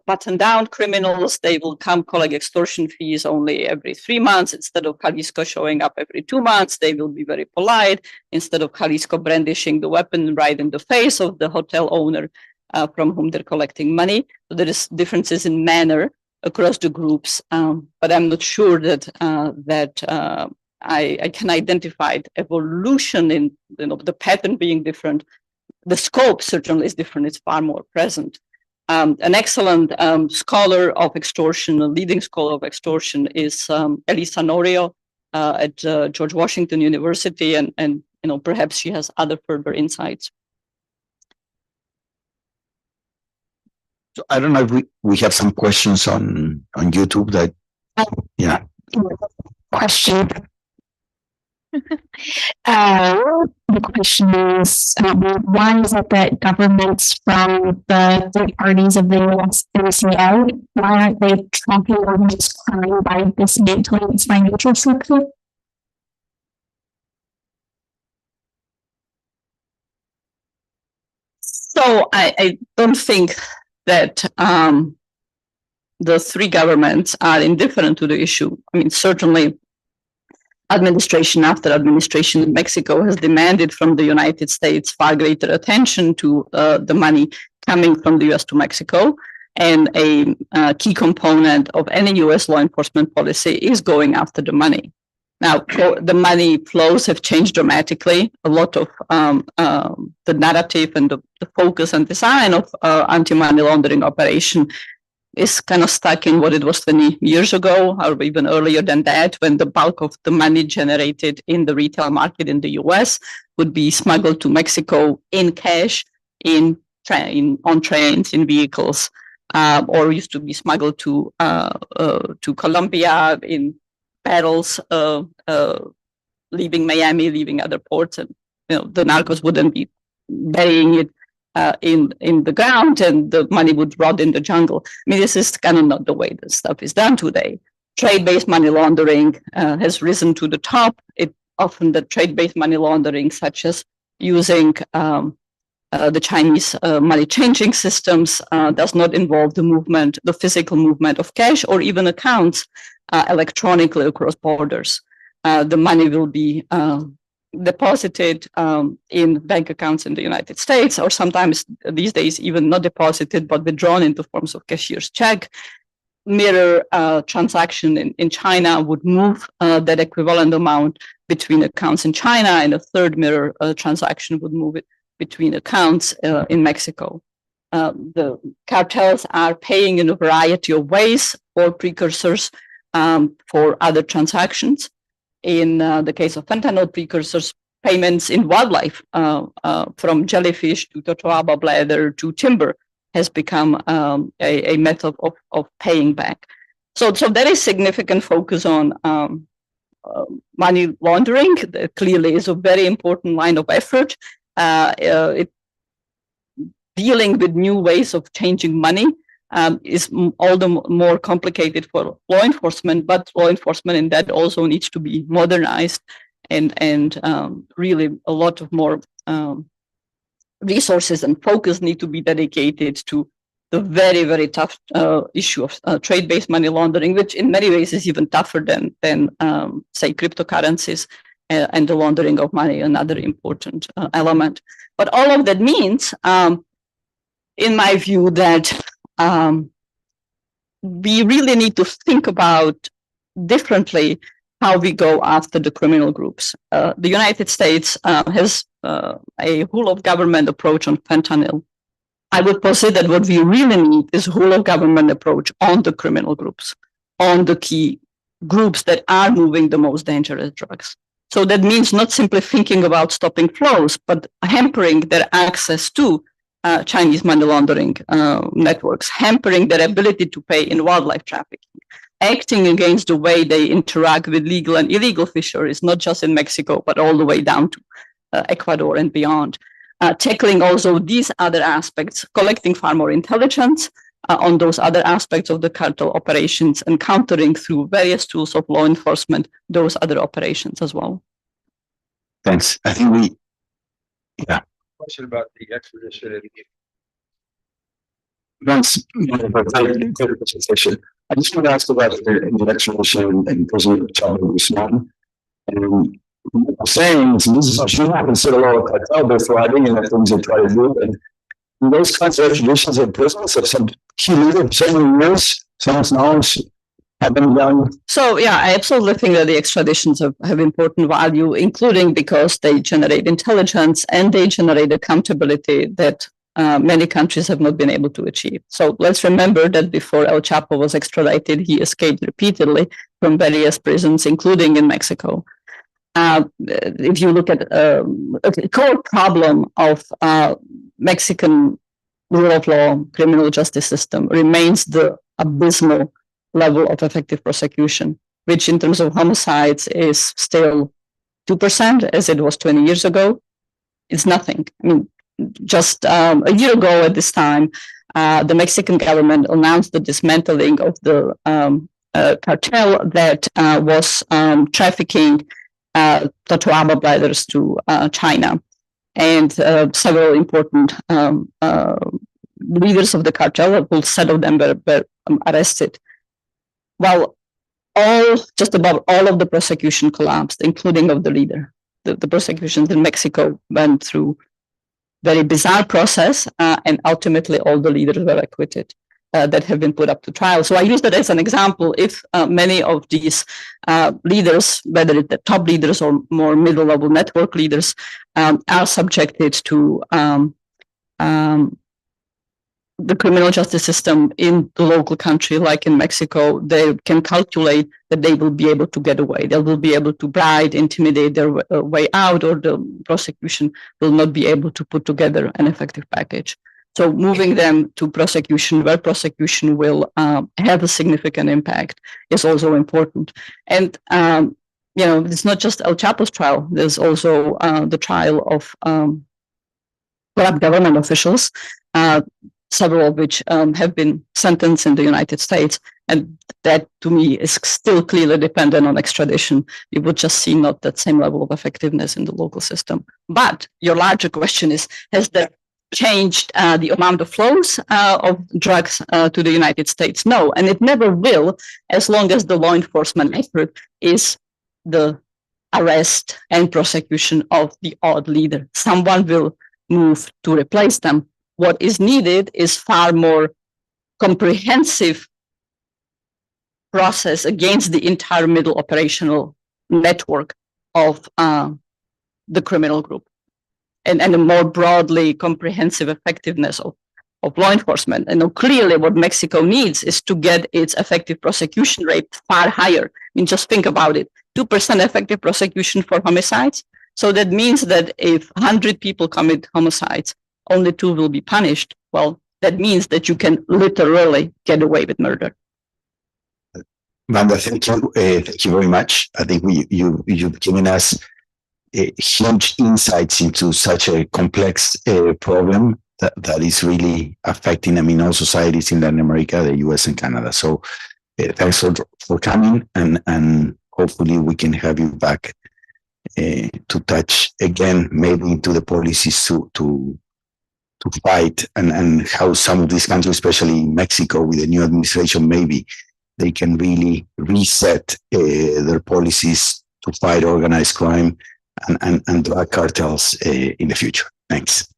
B: button down criminals. They will come collect extortion fees only every 3 months instead of Jalisco showing up every 2 months. They will be very polite instead of Jalisco brandishing the weapon right in the face of the hotel owner from whom they're collecting money. So there is differences in manner across the groups, but I'm not sure that I can identify evolution in the pattern being different. The scope certainly is different. It's far more present. An excellent scholar of extortion, a leading scholar of extortion, is Elisa Norio at George Washington University, and perhaps she has other further insights.
A: So I don't know if we have some questions on YouTube that, yeah.
C: Question. The question is, why is it that governments from the third parties of the U.S. MCA, why aren't they tracking this crime by dismantling its financial sector?
B: So I don't think that the three governments are indifferent to the issue. I mean, certainly administration after administration in Mexico has demanded from the United States far greater attention to the money coming from the US to Mexico. And a key component of any US law enforcement policy is going after the money. Now, the money flows have changed dramatically. A lot of the narrative and the focus and design of anti-money laundering operation is kind of stuck in what it was 20 years ago, or even earlier than that, when the bulk of the money generated in the retail market in the US would be smuggled to Mexico in cash, on trains, in vehicles, or used to be smuggled to Colombia in barrels, leaving Miami, leaving other ports, and the narcos wouldn't be burying it in the ground, and the money would rot in the jungle. I mean, this is kind of not the way this stuff is done today. Trade-based money laundering has risen to the top. Often the trade-based money laundering, such as using the Chinese money changing systems, does not involve the physical movement of cash or even accounts electronically across borders. The money will be deposited in bank accounts in the United States, or sometimes these days even not deposited, but withdrawn into forms of cashier's check. Mirror transaction in China would move that equivalent amount between accounts in China, and a third mirror transaction would move it between accounts in Mexico. The cartels are paying in a variety of ways for precursors for other transactions. In the case of fentanyl precursors, payments in wildlife, from jellyfish to totoaba bladder to timber, has become a method of paying back. So there is significant focus on money laundering. That clearly is a very important line of effort. Dealing with new ways of changing money is all the more complicated for law enforcement, but law enforcement in that also needs to be modernized, and really a lot of more resources and focus need to be dedicated to the very, very tough issue of trade-based money laundering, which in many ways is even tougher than say, cryptocurrencies and the laundering of money, another important element. But all of that means, in my view, that we really need to think about differently how we go after the criminal groups. The United States has a whole of government approach on fentanyl. I would posit that what we really need is a whole of government approach on the criminal groups, on the key groups that are moving the most dangerous drugs. So that means not simply thinking about stopping flows, but hampering their access to Chinese money laundering networks, hampering their ability to pay in wildlife trafficking, acting against the way they interact with legal and illegal fisheries, not just in Mexico, but all the way down to Ecuador and beyond. Tackling also these other aspects, collecting far more intelligence on those other aspects of the cartel operations, and countering through various tools of law enforcement those other operations as well.
A: Thanks. I think
E: Question about the extradition.
A: Thanks for the presentation. I just want to ask about the extradition and President Chávez Guzmán. And what I'm saying is, this is actually not considered a cartel before adding in the things they try to do. And those kinds of extraditions in prisons of some key leader for so many years, someone's knowledge, have been done.
B: So, yeah, I absolutely think that the extraditions have important value, including because they generate intelligence and they generate accountability that many countries have not been able to achieve. So let's remember that before El Chapo was extradited, he escaped repeatedly from various prisons, including in Mexico. If you look at a core problem of Mexican rule of law, criminal justice system remains the abysmal level of effective prosecution, which in terms of homicides is still 2% as it was 20 years ago. It's nothing. I mean, just a year ago at this time, the Mexican government announced the dismantling of the cartel that was trafficking Tatuaba brothers to China. And several important leaders of the cartel, a whole set of them were arrested. Well, just about all of the prosecution collapsed, including of the leader. The prosecutions in Mexico went through very bizarre process, and ultimately all the leaders were acquitted that have been put up to trial. So I use that as an example. If many of these leaders, whether it's the top leaders or more middle-level network leaders, are subjected to the criminal justice system in the local country, like in Mexico, they can calculate that they will be able to get away. They will be able to bribe, intimidate their way out, or the prosecution will not be able to put together an effective package. So moving them to prosecution, where prosecution will have a significant impact, is also important. And it's not just El Chapo's trial. There's also the trial of corrupt government officials, several of which have been sentenced in the United States. And that, to me, is still clearly dependent on extradition. You would just see not that same level of effectiveness in the local system. But your larger question is, has that changed the amount of flows of drugs to the United States? No, and it never will, as long as the law enforcement effort is the arrest and prosecution of the odd leader. Someone will move to replace them. What is needed is far more comprehensive process against the entire middle operational network of the criminal group, and a more broadly comprehensive effectiveness of law enforcement. And clearly what Mexico needs is to get its effective prosecution rate far higher. I mean, just think about it, 2% effective prosecution for homicides. So that means that if 100 people commit homicides, only 2 will be punished. Well, that means that you can literally get away with murder.
A: Wanda, thank you. Thank you very much. I think you've given us huge insights into such a complex problem that is really affecting, all societies in Latin America, the US and Canada. So thanks for coming, and hopefully we can have you back to touch again, maybe into the policies to fight, and how some of these countries, especially Mexico with the new administration, maybe they can really reset their policies to fight organized crime and drug cartels in the future. Thanks.